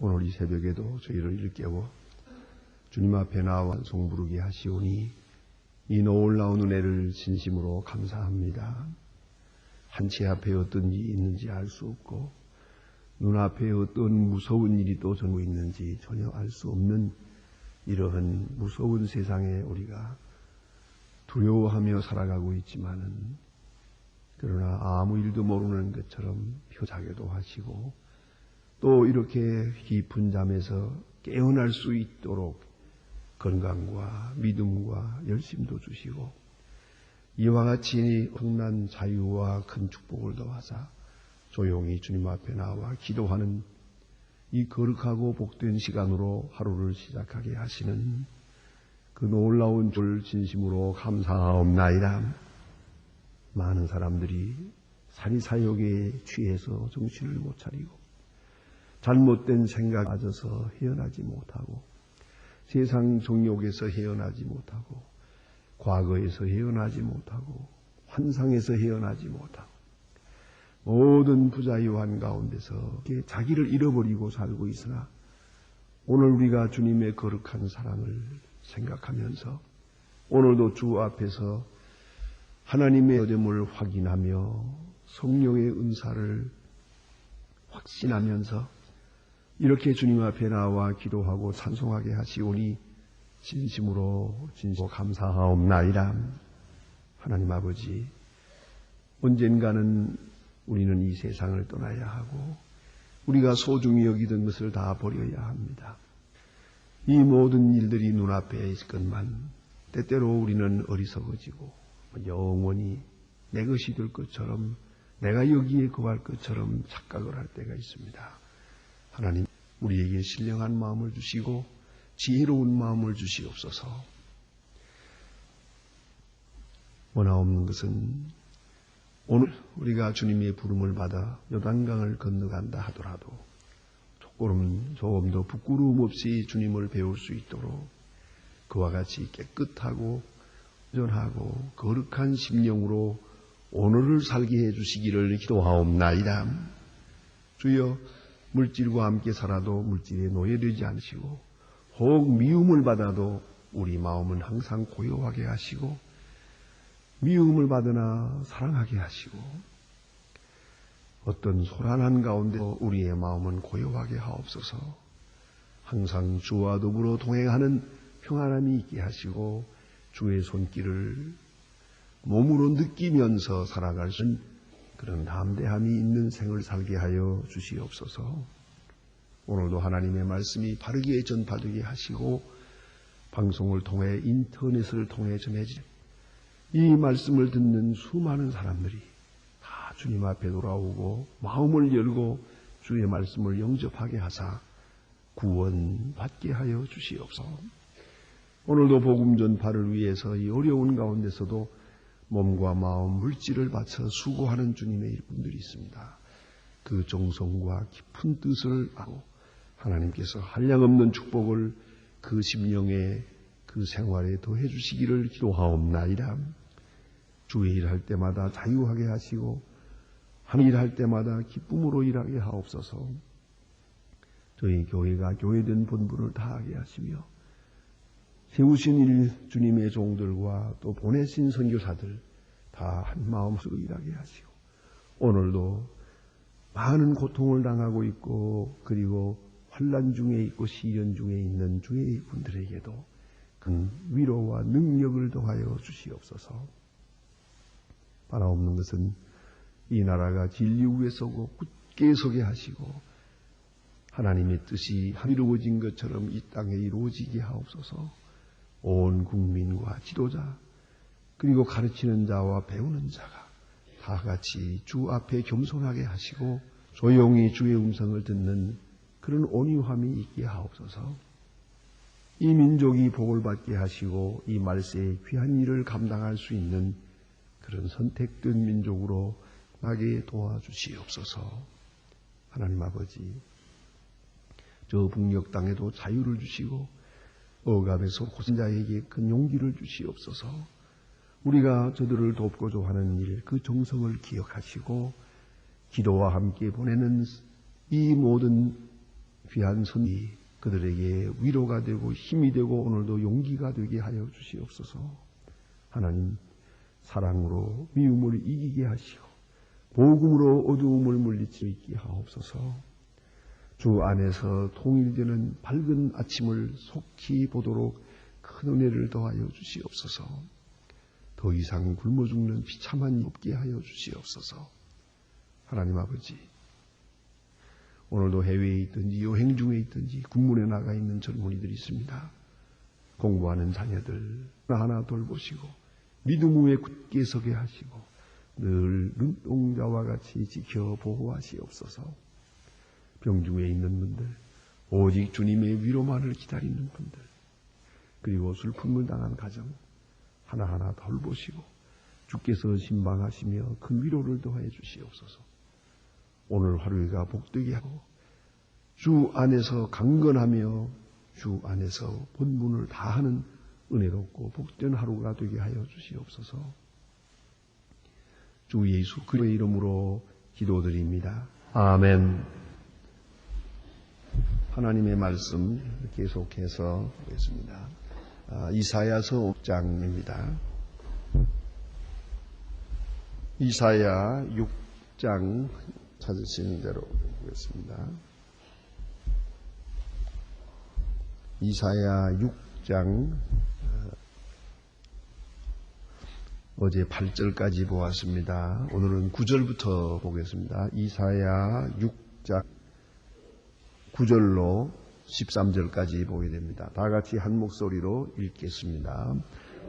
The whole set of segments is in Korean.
오늘 이 새벽에도 저희를 일깨워 주님 앞에 나와 찬송 부르게 하시오니 이 놀라운 은혜를 진심으로 감사합니다. 한치 앞에 어떤 일이 있는지 알 수 없고 눈앞에 어떤 무서운 일이 또 전고 있는지 전혀 알 수 없는 이러한 무서운 세상에 우리가 두려워하며 살아가고 있지만은 그러나 아무 일도 모르는 것처럼 표자게도 하시고 또 이렇게 깊은 잠에서 깨어날 수 있도록 건강과 믿음과 열심도 주시고 이와 같이 흥난 자유와 큰 축복을 더하사 조용히 주님 앞에 나와 기도하는 이 거룩하고 복된 시간으로 하루를 시작하게 하시는 그 놀라운 줄 진심으로 감사하옵나이다. 많은 사람들이 사리사욕에 취해서 정신을 못 차리고 잘못된 생각에 빠져서 헤어나지 못하고 세상 정욕에서 헤어나지 못하고 과거에서 헤어나지 못하고 환상에서 헤어나지 못하고 모든 부자유한 가운데서 자기를 잃어버리고 살고 있으나 오늘 우리가 주님의 거룩한 사랑을 생각하면서 오늘도 주 앞에서 하나님의 여됨을 확인하며 성령의 은사를 확신하면서 이렇게 주님 앞에 나와 기도하고 찬송하게 하시오니 진심으로 감사하옵나이다. 하나님 아버지, 언젠가는 우리는 이 세상을 떠나야 하고 우리가 소중히 여기던 것을 다 버려야 합니다. 이 모든 일들이 눈앞에 있건만 때때로 우리는 어리석어지고 영원히 내 것이 될 것처럼 내가 여기에 거할 것처럼 착각을 할 때가 있습니다. 하나님, 우리에게 신령한 마음을 주시고 지혜로운 마음을 주시옵소서. 원하옵는 것은 오늘 우리가 주님의 부름을 받아 요단강을 건너간다 하더라도 조금 더 부끄러움 없이 주님을 배울 수 있도록 그와 같이 깨끗하고 온전하고 거룩한 심령으로 오늘을 살게 해주시기를 기도하옵나이다. 주여, 물질과 함께 살아도 물질에 노예되지 않으시고 혹 미움을 받아도 우리 마음은 항상 고요하게 하시고 미움을 받으나 사랑하게 하시고 어떤 소란한 가운데 우리의 마음은 고요하게 하옵소서. 항상 주와 더불어 동행하는 평안함이 있게 하시고 주의 손길을 몸으로 느끼면서 살아갈 수 있는 그런 담대함이 있는 생을 살게 하여 주시옵소서. 오늘도 하나님의 말씀이 바르게 전파되게 하시고 방송을 통해 인터넷을 통해 전해질 이 말씀을 듣는 수많은 사람들이 다 주님 앞에 돌아오고 마음을 열고 주의 말씀을 영접하게 하사 구원받게 하여 주시옵소서. 오늘도 복음 전파를 위해서 이 어려운 가운데서도 몸과 마음, 물질을 바쳐 수고하는 주님의 일꾼들이 있습니다. 그 정성과 깊은 뜻을 알고 하나님께서 한량없는 축복을 그 심령에 그 생활에 더해 주시기를 기도하옵나이다. 주의 일할 때마다 자유하게 하시고 하는 일할 때마다 기쁨으로 일하게 하옵소서. 저희 교회가 교회된 본분을 다하게 하시며 세우신 일 주님의 종들과 또 보내신 선교사들 다 한 마음으로 일하게 하시고 오늘도 많은 고통을 당하고 있고 그리고 환난 중에 있고 시련 중에 있는 주의 분들에게도 그 위로와 능력을 더하여 주시옵소서. 바라옵는 것은 이 나라가 진리 위에 서고 굳게 서게 하시고 하나님의 뜻이 이루어진 것처럼 이 땅에 이루어지게 하옵소서. 온 국민과 지도자 그리고 가르치는 자와 배우는 자가 다 같이 주 앞에 겸손하게 하시고 조용히 주의 음성을 듣는 그런 온유함이 있게 하옵소서. 이 민족이 복을 받게 하시고 이 말세의 귀한 일을 감당할 수 있는 그런 선택된 민족으로 나게 도와주시옵소서. 하나님 아버지, 저 북녘 땅에도 자유를 주시고 억압에서 고생자에게 큰 용기를 주시옵소서. 우리가 저들을 돕고자 하는 일, 그 정성을 기억하시고 기도와 함께 보내는 이 모든 귀한 선이 그들에게 위로가 되고 힘이 되고 오늘도 용기가 되게 하여 주시옵소서. 하나님, 사랑으로 미움을 이기게 하시고 복음으로 어두움을 물리쳐 있게 하옵소서. 주 안에서 통일되는 밝은 아침을 속히 보도록 큰 은혜를 더하여 주시옵소서. 더 이상 굶어 죽는 비참한 없게 하여 주시옵소서. 하나님 아버지, 오늘도 해외에 있든지 여행 중에 있든지 군문에 나가 있는 젊은이들이 있습니다. 공부하는 자녀들 하나하나 돌보시고 믿음 위에 굳게 서게 하시고 늘 눈동자와 같이 지켜 보호하시옵소서. 병중에 있는 분들, 오직 주님의 위로만을 기다리는 분들, 그리고 슬픔을 당한 가정 하나하나 돌보시고 주께서 신방하시며 큰 위로를 더해 주시옵소서. 오늘 하루가 복되게 하고 주 안에서 강건하며 주 안에서 본분을 다하는 은혜롭고 복된 하루가 되게 하여 주시옵소서. 주 예수 그리스도의 이름으로 기도드립니다. 아멘. 하나님의 말씀 계속해서 보겠습니다. 이사야서 5장입니다. 이사야 6장 찾으시는 대로 보겠습니다. 이사야 6장 어제 8절까지 보았습니다. 오늘은 9절부터 보겠습니다. 이사야 6장 9절로 13절까지 보게 됩니다. 다 같이 한 목소리로 읽겠습니다.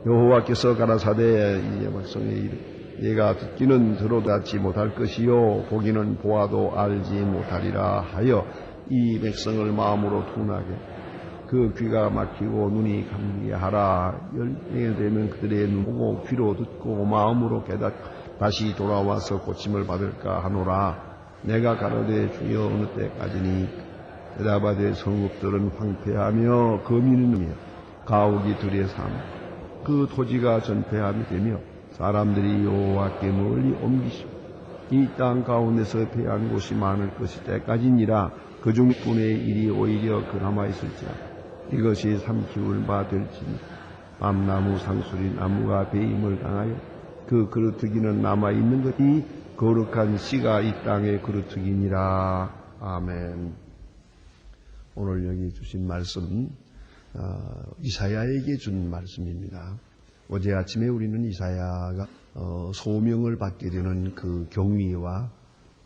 여호와께서 가라사대 이 백성의 얘가 듣기는 들어닿지 못할 것이요 보기는 보아도 알지 못하리라 하여 이 백성을 마음으로 둔하게 그 귀가 막히고 눈이 감기게 하라. 열매가 되면 그들의 눈 보고 귀로 듣고 마음으로 깨닫고 다시 돌아와서 고침을 받을까 하노라. 내가 가로되 주여 어느 때까지니 대답하되 성읍들은 황폐하며 거민이며 가옥이 들의 삶 그 토지가 전폐함이 되며 사람들이 여호와께 멀리 옮기시고 이 땅 가운데서 패한 곳이 많을 것이 때까지니라. 그중 분의 일이 오히려 그나마 있을지라. 이것이 삼키울 바 될지니 밤나무 상수리 나무가 배임을 당하여 그 그루터기는 남아있는 것이 거룩한 씨가 이 땅의 그루터기니라. 아멘. 오늘 여기 주신 말씀 이사야에게 준 말씀입니다. 어제 아침에 우리는 이사야가 소명을 받게 되는 그 경위와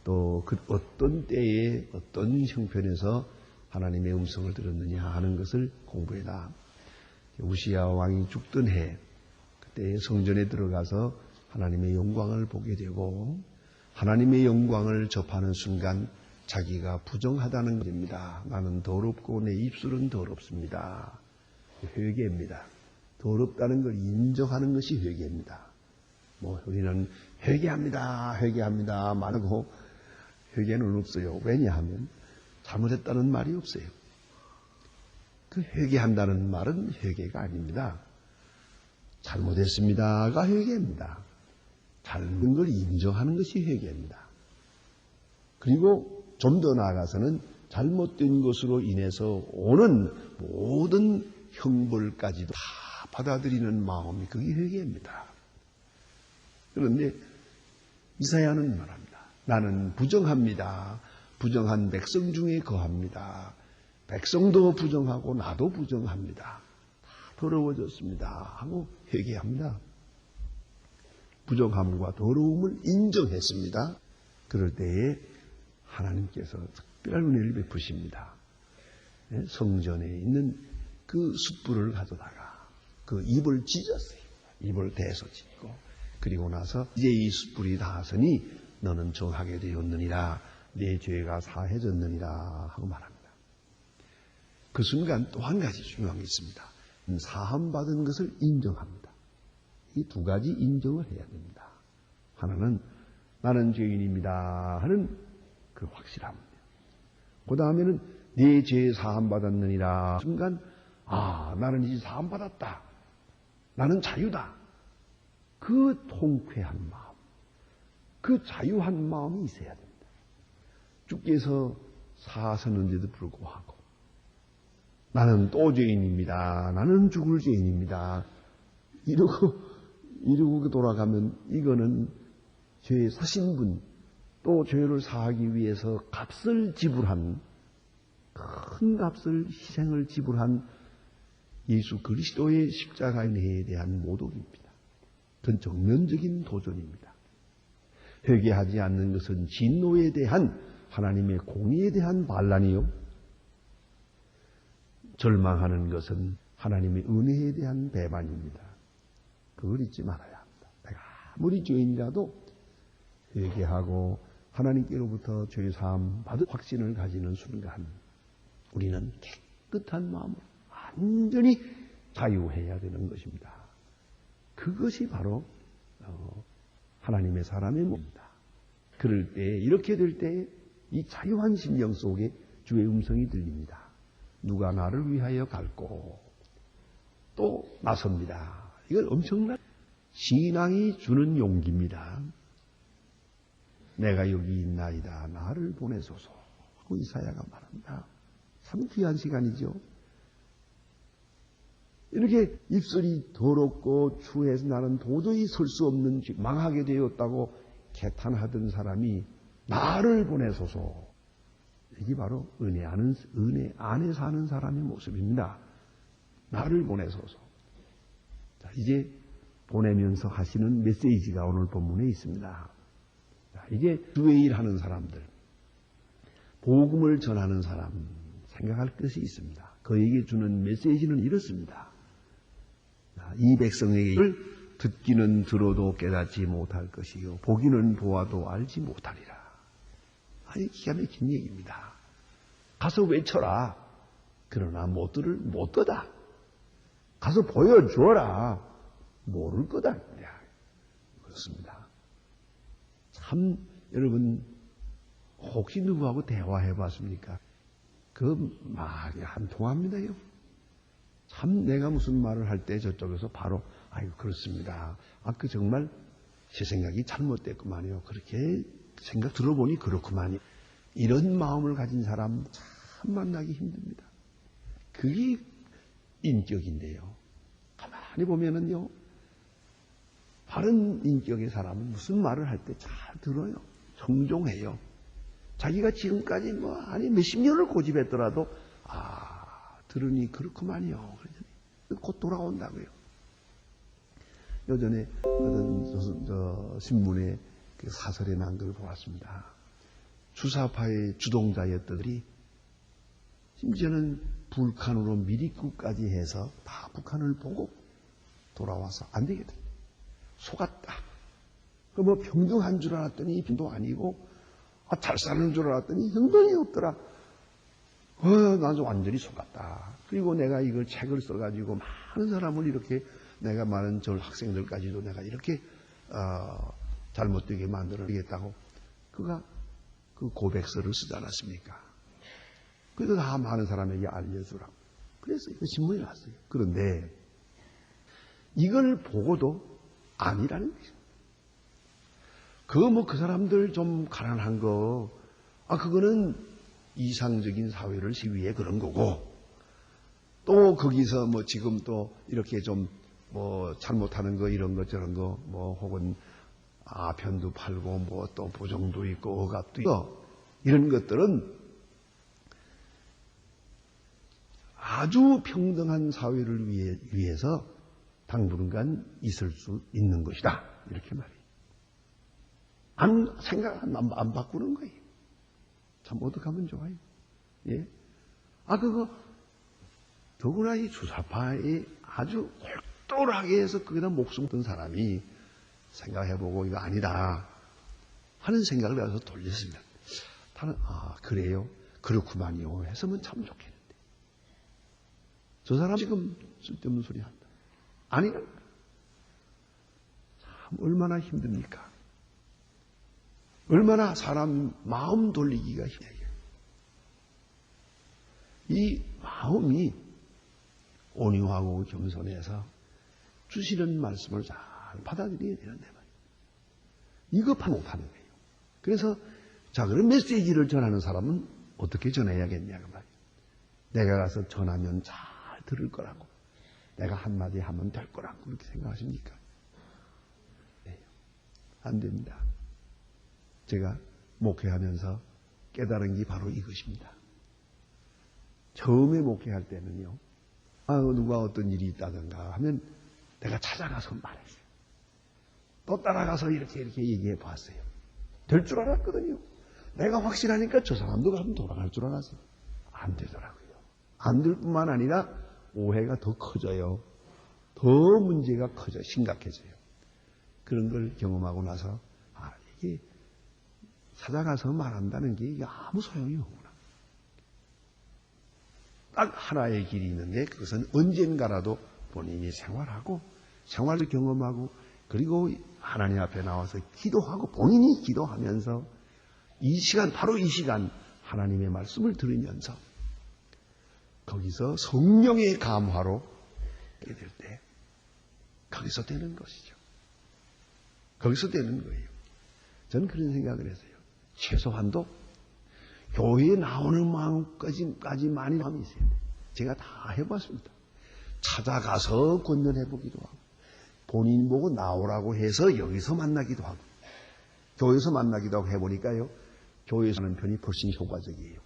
또 그 어떤 때에 어떤 형편에서 하나님의 음성을 들었느냐 하는 것을 공부해다. 우시야 왕이 죽던 해 그때 성전에 들어가서 하나님의 영광을 보게 되고 하나님의 영광을 접하는 순간 자기가 부정하다는 것입니다. 나는 더럽고 내 입술은 더럽습니다. 회개입니다. 더럽다는 걸 인정하는 것이 회개입니다. 우리는 회개합니다 말하고 회개는 없어요. 왜냐하면 잘못했다는 말이 없어요. 그 회개한다는 말은 회개가 아닙니다. 잘못했습니다가 회개입니다. 잘못된 걸 인정하는 것이 회개입니다. 그리고 좀 더 나아가서는 잘못된 것으로 인해서 오는 모든 형벌까지도 다 받아들이는 마음이 그게 회개입니다. 그런데 이사야는 말합니다. 나는 부정합니다. 부정한 백성 중에 거합니다. 백성도 부정하고 나도 부정합니다. 다 더러워졌습니다 하고 회개합니다. 부정함과 더러움을 인정했습니다. 그럴 때에 하나님께서 특별한 은혜를 베푸십니다. 성전에 있는 그 숯불을 가져다가 그 입을 찢었어요. 입을 대서 찢고 그리고 나서 이제 이 숯불이 닿았으니 너는 정하게 되었느니라. 내 죄가 사해졌느니라 하고 말합니다. 그 순간 또 한 가지 중요한 게 있습니다. 사함받은 것을 인정합니다. 이 두 가지 인정을 해야 됩니다. 하나는 나는 죄인입니다 하는 그 확실함입니다. 그 다음에는 내 죄 사함받았느니라. 순간 나는 이제 사함받았다. 나는 자유다. 그 통쾌한 마음, 그 자유한 마음이 있어야 됩니다. 주께서 사서는데도 불구하고 나는 또 죄인입니다. 나는 죽을 죄인입니다. 이러고 돌아가면 이거는 죄 사신 분, 또 죄를 사하기 위해서 값을 지불한, 큰 값을 희생을 지불한 예수 그리스도의 십자가의 은혜에 대한 모독입니다. 그건 정면적인 도전입니다. 회개하지 않는 것은 진노에 대한 하나님의 공의에 대한 반란이요. 절망하는 것은 하나님의 은혜에 대한 배반입니다. 그걸 잊지 말아야 합니다. 내가 아무리 죄인이라도 회개하고 하나님께로부터 죄사함 받을 확신을 가지는 순간 우리는 깨끗한 마음으로 완전히 자유해야 되는 것입니다. 그것이 바로 하나님의 사람의 몸입니다. 그럴 때, 이렇게 될 때 이 자유한 심령 속에 주의 음성이 들립니다. 누가 나를 위하여 갈고 또 나섭니다. 이건 엄청난 신앙이 주는 용기입니다. 내가 여기 있나이다. 나를 보내소서 하고 이사야가 말합니다. 참 귀한 시간이죠. 이렇게 입술이 더럽고 추해서 나는 도저히 설 수 없는 망하게 되었다고 개탄하던 사람이 나를 보내소서. 이게 바로 은혜 안에 사는 사람의 모습입니다. 나를 보내소서. 자, 이제 보내면서 하시는 메시지가 오늘 본문에 있습니다. 자, 이제 주의 일 하는 사람들, 복음을 전하는 사람 생각할 것이 있습니다. 그에게 주는 메시지는 이렇습니다. 자, 이 백성에게 듣기는 들어도 깨닫지 못할 것이요 보기는 보아도 알지 못하리라. 아니, 기가 막힌 얘기입니다. 가서 외쳐라. 그러나 못 거다. 가서 보여주어라. 모를 거다. 그렇습니다. 참 여러분 혹시 누구하고 대화해 봤습니까? 그 말이 안 통합니다요. 참 내가 무슨 말을 할 때 저쪽에서 바로 아이고 그렇습니다. 그 정말 제 생각이 잘못됐구만요. 그렇게 생각 들어보니 그렇구만요. 이런 마음을 가진 사람 참 만나기 힘듭니다. 그게 인격인데요. 가만히 보면은요. 바른 인격의 사람은 무슨 말을 할 때 잘 들어요. 정종해요. 자기가 지금까지 몇십 년을 고집했더라도 들으니 그렇구만요. 곧 돌아온다고요. 예전에 어떤 신문에 그 사설에 난 걸 보았습니다. 주사파의 주동자였더니 심지어는 북한으로 미리국까지 해서 다 북한을 보고 돌아와서 안 되겠다. 속았다. 그 평등한 줄 알았더니 빈도 아니고 잘 사는 줄 알았더니 형편이 없더라. 난 완전히 속았다. 그리고 내가 이걸 책을 써가지고 많은 사람을 이렇게 내가 많은 저 학생들까지도 내가 이렇게 잘못되게 만들어야겠다고 그가 그 고백서를 쓰지 않았습니까? 그래서 다 많은 사람에게 알려주라고. 그래서 그 신문이 났어요. 그런데 이걸 보고도 아니라는 거죠. 그 사람들 좀 가난한 거, 그거는 이상적인 사회를 시위해 그런 거고, 또 거기서 지금 또 이렇게 좀 잘못하는 거, 이런 거, 저런 거, 혹은 아편도 팔고, 또 보정도 있고, 억압도 있고, 이런 것들은 아주 평등한 사회를 위해서 당분간 있을 수 있는 것이다. 이렇게 말해요. 생각 안 바꾸는 거예요. 참 어떻게 하면 좋아요. 예? 그거 더구나 이 주사파에 아주 똘똘하게 해서 거기다 목숨 든 사람이 생각해보고 이거 아니다 하는 생각을 해서 돌렸습니다. 다른 그래요? 그렇구만요. 했으면 참 좋겠는데. 저 사람 지금 쓸데없는 소리 한다. 아니라 참 얼마나 힘듭니까? 얼마나 사람 마음 돌리기가 힘들어요. 이 마음이 온유하고 겸손해서 주시는 말씀을 잘 받아들여야 되는데 말이에요. 이거 못하는 거예요. 그래서 그런 메시지를 전하는 사람은 어떻게 전해야겠냐 그 말이에요. 내가 가서 전하면 잘 들을 거라고, 내가 한마디 하면 될 거라고 그렇게 생각하십니까? 네. 안 됩니다. 제가 목회하면서 깨달은 게 바로 이것입니다. 처음에 목회할 때는요, 누가 어떤 일이 있다든가 하면 내가 찾아가서 말했어요. 또 따라가서 이렇게 얘기해 봤어요. 될 줄 알았거든요. 내가 확실하니까 저 사람도 가면 돌아갈 줄 알았어요. 안 되더라고요. 안 될 뿐만 아니라 오해가 더 커져요. 더 문제가 커져 심각해져요. 그런 걸 경험하고 나서 이게 찾아가서 말한다는 게 이게 아무 소용이 없구나. 딱 하나의 길이 있는데 그것은 언젠가라도 본인이 생활하고 생활을 경험하고 그리고 하나님 앞에 나와서 기도하고 본인이 기도하면서 이 시간 바로 이 시간 하나님의 말씀을 들으면서 거기서 성령의 감화로 깨달 때 거기서 되는 것이죠. 거기서 되는 거예요. 저는 그런 생각을 했어요. 최소한도 교회에 나오는 마음까지 많이 마음이 있어요. 제가 다 해봤습니다. 찾아가서 권면해보기도 하고 본인 보고 나오라고 해서 여기서 만나기도 하고 교회에서 만나기도 하고 해보니까요. 교회에서 하는 편이 훨씬 효과적이에요.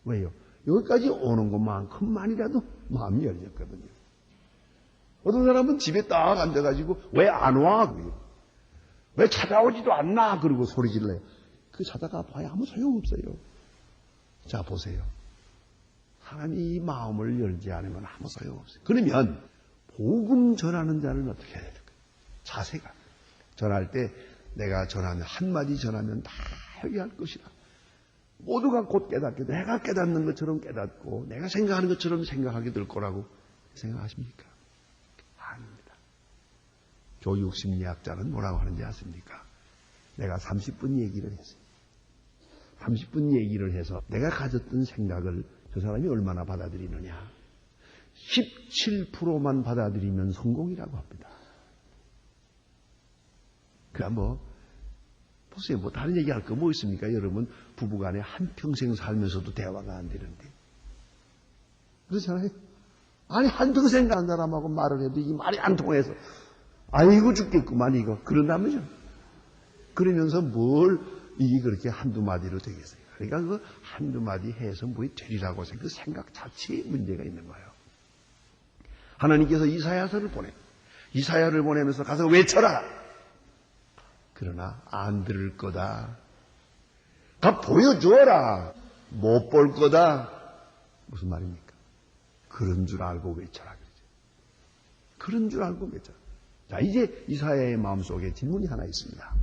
왜요? 여기까지 오는 것만큼만이라도 마음이 열렸거든요. 어떤 사람은 집에 딱 앉아가지고 왜 안 와? 왜 찾아오지도 않나? 그러고 소리 질러요. 그 찾아가 봐야 아무 소용없어요. 자, 보세요. 사람이 이 마음을 열지 않으면 아무 소용없어요. 그러면 복음 전하는 자는 어떻게 해야 될까요? 자세가. 전할 때 내가 전하면 한마디 전하면 다 회개할 것이다. 모두가 곧 깨닫게 내가 깨닫는 것처럼 깨닫고 내가 생각하는 것처럼 생각하게 될 거라고 생각하십니까? 아닙니다. 교육심리학자는 뭐라고 하는지 아십니까? 내가 30분 얘기를 했어요. 30분 얘기를 해서 내가 가졌던 생각을 저 사람이 얼마나 받아들이느냐. 17%만 받아들이면 성공이라고 합니다. 그러니까 보세요. 다른 얘기할 거 뭐 있습니까? 여러분, 부부간에 한평생 살면서도 대화가 안 되는데. 그렇잖아요. 아니, 한평생 간 사람하고 말을 해도 이 말이 안 통해서, 아이고 죽겠구만, 이거. 그런다면요. 그러면서 이게 그렇게 한두 마디로 되겠어요. 그러니까 그거 한두 마디 해서 뭐이 되리라고 해서 그 생각 자체에 문제가 있는 거예요. 하나님께서 이사야서를 이사야를 보내면서 가서 외쳐라! 그러나 안 들을 거다. 가 보여줘라. 못 볼 거다. 무슨 말입니까? 그런 줄 알고 외쳐라. 그러죠. 그런 줄 알고 외쳐라. 자, 이제 이사야의 마음속에 질문이 하나 있습니다.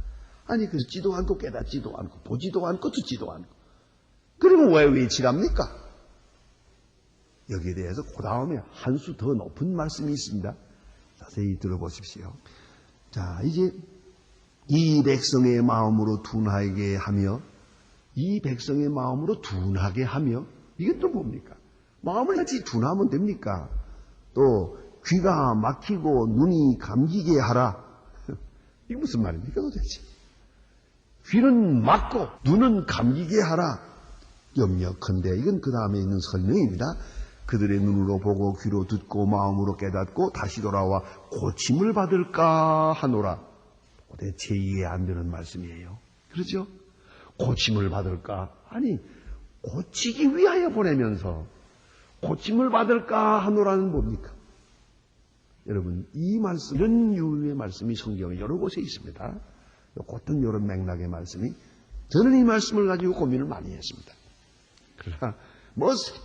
아니, 듣지도 않고 깨닫지도 않고 보지도 않고 듣지도 않고 그러면 왜 외치랍니까? 여기에 대해서 그 다음에 한 수 더 높은 말씀이 있습니다. 자세히 들어보십시오. 자, 이제 이 백성의 마음으로 둔하게 하며 이 백성의 마음으로 둔하게 하며 이게 또 뭡니까? 마음을 같이 둔하면 됩니까? 또 귀가 막히고 눈이 감기게 하라. 이게 무슨 말입니까 도대체? 귀는 막고 눈은 감기게 하라. 염려컨대 이건 그 다음에 있는 설명입니다. 그들의 눈으로 보고 귀로 듣고 마음으로 깨닫고 다시 돌아와 고침을 받을까 하노라. 도대체 이해 안 되는 말씀이에요. 그렇죠? 고침을 받을까? 아니, 고치기 위하여 보내면서 고침을 받을까 하노라는 뭡니까? 여러분, 이 말씀, 이런 유의 말씀이 성경에 여러 곳에 있습니다. 어떤 이런 맥락의 말씀이 저는 이 말씀을 가지고 고민을 많이 했습니다. 그러나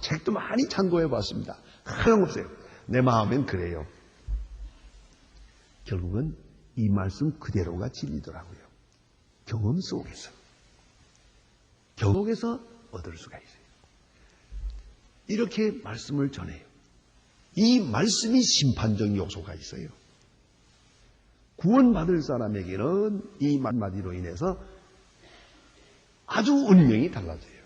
책도 많이 참고해 봤습니다. 하나없어요. 내 마음엔 그래요. 결국은 이 말씀 그대로가 진리더라고요. 경험 속에서 얻을 수가 있어요. 이렇게 말씀을 전해요. 이 말씀이 심판적 요소가 있어요. 구원받을 사람에게는 이 한마디로 인해서 아주 운명이 달라져요.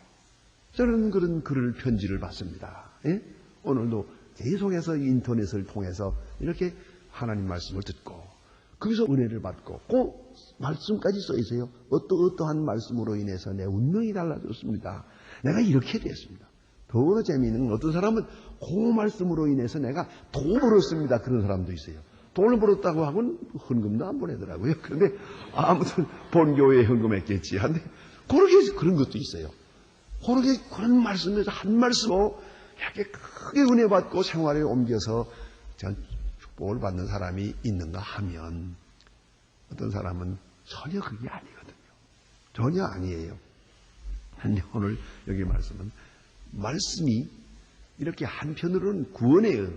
저는 그런 글을 편지를 받습니다. 예? 오늘도 계속해서 인터넷을 통해서 이렇게 하나님 말씀을 듣고 거기서 은혜를 받고 그 말씀까지 써 있어요. 어떠한 말씀으로 인해서 내 운명이 달라졌습니다. 내가 이렇게 됐습니다. 더 재미있는 건 어떤 사람은 그 말씀으로 인해서 내가 돈 벌었습니다. 그런 사람도 있어요. 돈을 벌었다고 하고는 헌금도 안 보내더라고요. 그런데 아무튼 본교회에 헌금했겠지. 한데 그렇게 그런 것도 있어요. 그렇게 그런 말씀에서 한 말씀으로 이렇게 크게 은혜 받고 생활에 옮겨서 축복을 받는 사람이 있는가 하면 어떤 사람은 전혀 그게 아니거든요. 전혀 아니에요. 근데 오늘 여기 말씀이 이렇게 한편으로는 구원의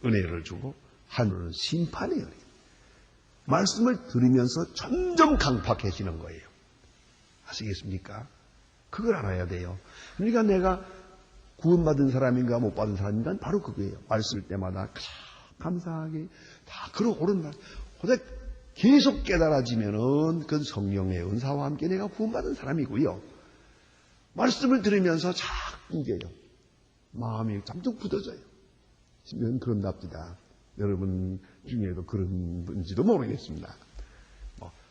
은혜를 주고 한편으로는 심판의 은혜. 말씀을 들으면서 점점 강팍해지는 거예요. 아시겠습니까? 그걸 알아야 돼요. 그러니까 내가 구원받은 사람인가 못 받은 사람인가 바로 그거예요. 말씀 때마다 감사하게 다 그런 옳은 말. 계속 깨달아지면은 그 성령의 은사와 함께 내가 구원받은 사람이고요. 말씀을 들으면서 자꾸 이게요. 마음이 점점 굳어져요. 심지어는 그런답니다. 여러분 중에도 그런 분인지도 모르겠습니다.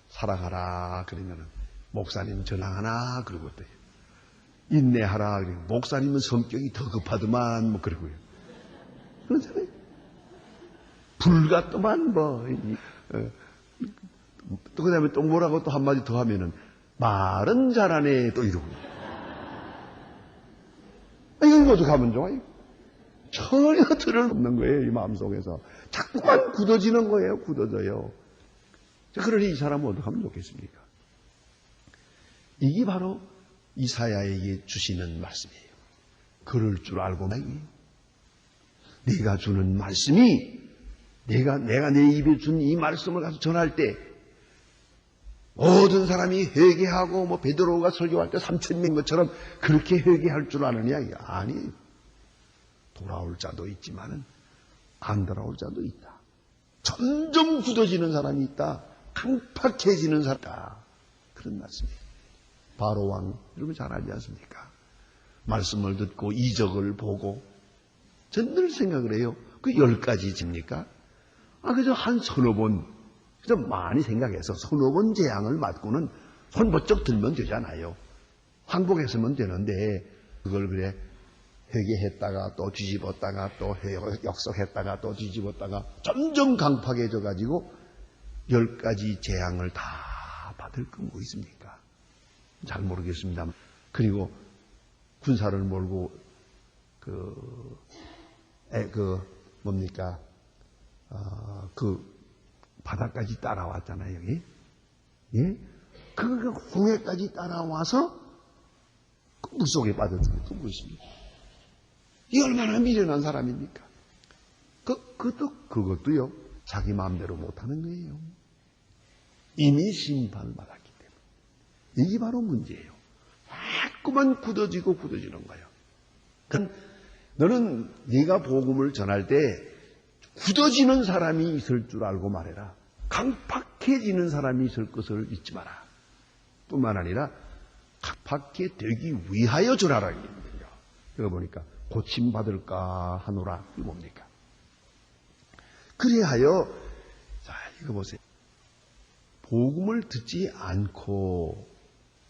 살아가라 그러면은 목사님 전화하나 그러고 또 인내하라 그러고 목사님은 성격이 더 급하더만 그러고요. 그렇잖아요. 불같더만 또 그다음에 또 뭐라고 또 한마디 더 하면은 말은 잘하네 또 이러고. 이건 어떻게 하면 좋아요? 전혀 틀을 없는 거예요. 이 마음속에서 자꾸만 굳어지는 거예요. 굳어져요. 그러니 이 사람은 어떻게 하면 좋겠습니까? 이게 바로 이사야에게 주시는 말씀이에요. 그럴 줄 알고 네가 주는 말씀이 내가 내 입에 준 이 말씀을 가서 전할 때 모든 사람이 회개하고 베드로가 설교할 때 3,000명인 것처럼 그렇게 회개할 줄 아느냐? 아니, 돌아올 자도 있지만은 안 돌아올 자도 있다. 점점 굳어지는 사람이 있다. 강팍해지는 사람이 있다. 그런 말씀이에요. 바로 왕 여러분 잘 알지 않습니까? 말씀을 듣고 이적을 보고 전 늘 생각을 해요. 그 10가지 집니까? 그저 한 서너 번, 그저 많이 생각해서 서너 번 재앙을 맞고는 손 번쩍 들면 되잖아요. 항복했으면 되는데 그걸 그래 회개했다가 또 뒤집었다가 또 역석했다가 또 뒤집었다가 점점 강팍해져 가지고 10가지 재앙을 다 받을 건 뭐 있습니까? 잘 모르겠습니다. 그리고 군사를 몰고 그 바다까지 따라왔잖아요, 여기. 예? 그 홍해까지 따라와서 그 물속에 빠졌던 게 무엇입니까? 이 얼마나 미련한 사람입니까? 그것도요, 자기 마음대로 못하는 거예요. 이미 심판을 받았기 때문에. 이게 바로 문제예요. 자꾸만 굳어지는 거예요. 그러니까 너는 네가 복음을 전할 때 굳어지는 사람이 있을 줄 알고 말해라. 강팍해지는 사람이 있을 것을 잊지 마라. 뿐만 아니라 강팍해 되기 위하여 전하라. 그거 보니까 고침받을까 하노라. 이게 뭡니까? 그리하여 자 이거 보세요. 복음을 듣지 않고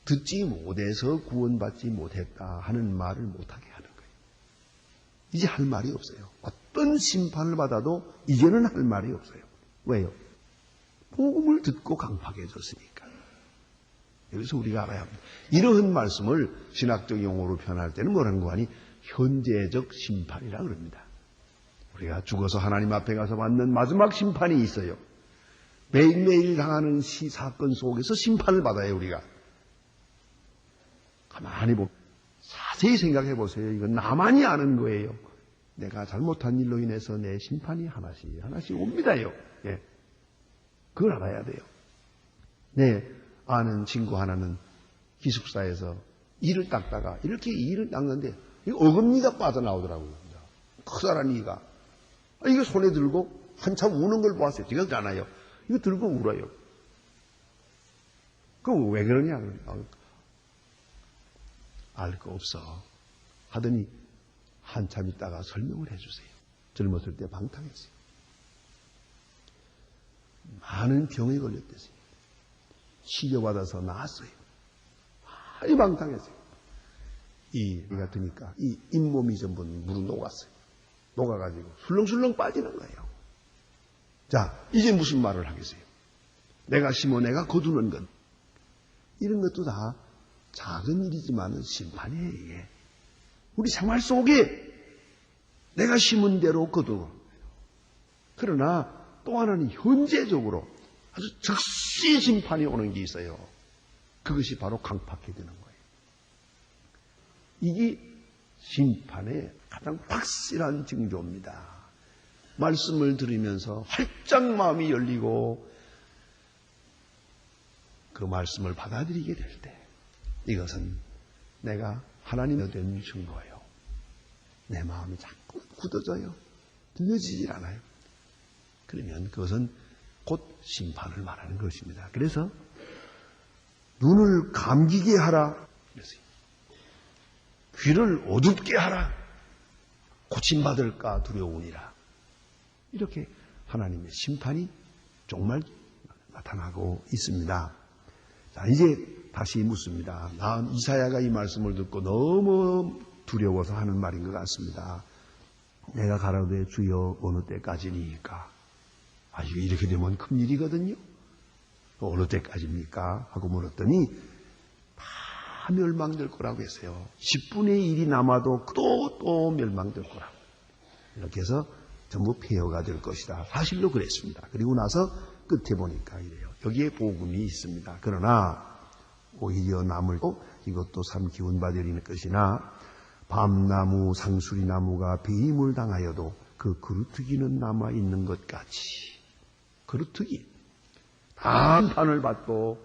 듣지 못해서 구원받지 못했다 하는 말을 못하게 하는 거예요. 이제 할 말이 없어요. 어떤 심판을 받아도 이제는 할 말이 없어요. 왜요? 복음을 듣고 강팍해졌으니까. 여기서 우리가 알아야 합니다. 이러한 말씀을 신학적 용어로 표현할 때는 뭐라는 거 아니? 현재적 심판이라 그럽니다. 우리가 죽어서 하나님 앞에 가서 받는 마지막 심판이 있어요. 매일매일 당하는 사건 속에서 심판을 받아요, 우리가. 가만히 자세히 생각해 보세요. 이건 나만이 아는 거예요. 내가 잘못한 일로 인해서 내 심판이 하나씩 옵니다요. 예. 그걸 알아야 돼요. 네, 아는 친구 하나는 기숙사에서 이를 닦다가 이렇게 이를 닦는데 어금니가 빠져나오더라고요. 커다란 이가. 이거 손에 들고 한참 우는 걸 보았어요. 제가 그러잖아요. 이거 들고 울어요. 그럼 왜 그러냐? 알 거 없어. 하더니 한참 있다가 설명을 해주세요. 젊었을 때 방탕했어요. 많은 병에 걸렸댔어요. 치료받아서 나았어요. 많이 방탕했어요. 이가 드니까 이 잇몸이 전부 물로 녹았어요. 녹아가지고 술렁술렁 빠지는 거예요. 자, 이제 무슨 말을 하겠어요? 내가 심어 내가 거두는 것. 이런 것도 다 작은 일이지만 심판이에요, 이게. 우리 생활 속에 내가 심은 대로 거두고. 그러나 또 하나는 현재적으로 아주 즉시 심판이 오는 게 있어요. 그것이 바로 강팍해 되는 거예요. 이게 심판의 가장 확실한 징조입니다. 말씀을 들으면서 활짝 마음이 열리고 그 말씀을 받아들이게 될 때 이것은 내가 하나님의 된 증거예요. 내 마음이 자꾸 굳어져요. 들려지질 않아요. 그러면 그것은 곧 심판을 말하는 것입니다. 그래서 눈을 감기게 하라. 그랬어요. 귀를 어둡게 하라. 고침받을까 두려우니라. 이렇게 하나님의 심판이 정말 나타나고 있습니다. 자, 이제 다시 묻습니다. 난 이사야가 이 말씀을 듣고 너무 두려워서 하는 말인 것 같습니다. 내가 가라되 주여 어느 때까지니까? 이거 이렇게 되면 큰일이거든요. 어느 때까지입니까? 하고 물었더니 다 멸망될 거라고 했어요. 10분의 1이 남아도 또 멸망될 거라고. 이렇게 해서 전부 폐허가 될 것이다. 사실로 그랬습니다. 그리고 나서 끝에 보니까 이래요. 여기에 복음이 있습니다. 그러나 오히려 남을 이것도 참 기운받을 것이나 밤나무 상수리나무가 배임을 당하여도 그 그루터기는 남아있는 것 같이. 그루터기. 다 판을 받고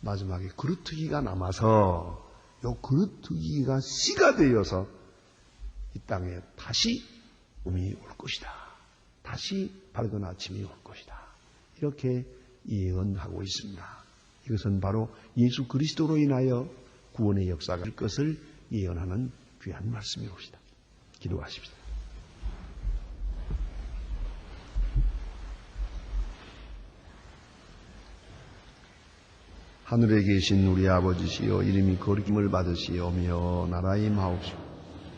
마지막에 그루터기가 남아서 요 그루터기가 씨가 되어서 이 땅에 다시 봄이 올 것이다. 다시 밝은 아침이 올 것이다. 이렇게 예언하고 있습니다. 이것은 바로 예수 그리스도로 인하여 구원의 역사가 될 것을 예언하는 귀한 말씀이옵니다. 기도하십시다. 하늘에 계신 우리 아버지시여 이름이 거룩임을 받으시오며 나라의 마옵시고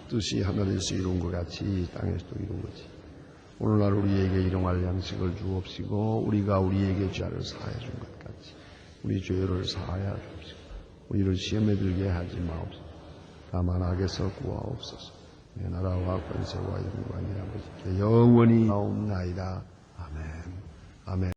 뜻이 하늘에서 이룬 것 같이 땅에서도 이룬 것이 오늘날 우리에게 일용할 양식을 주옵시고 우리가 우리에게 죄를 사하여 준 것 같이 우리 죄를 사하여 주옵시고 우리를 시험에 들게 하지 마옵소서. 다만 악에서 구하옵소서. 내 나라와 권세와 영광이 아버지께 영원히 나옵나이다. 아멘. 아멘.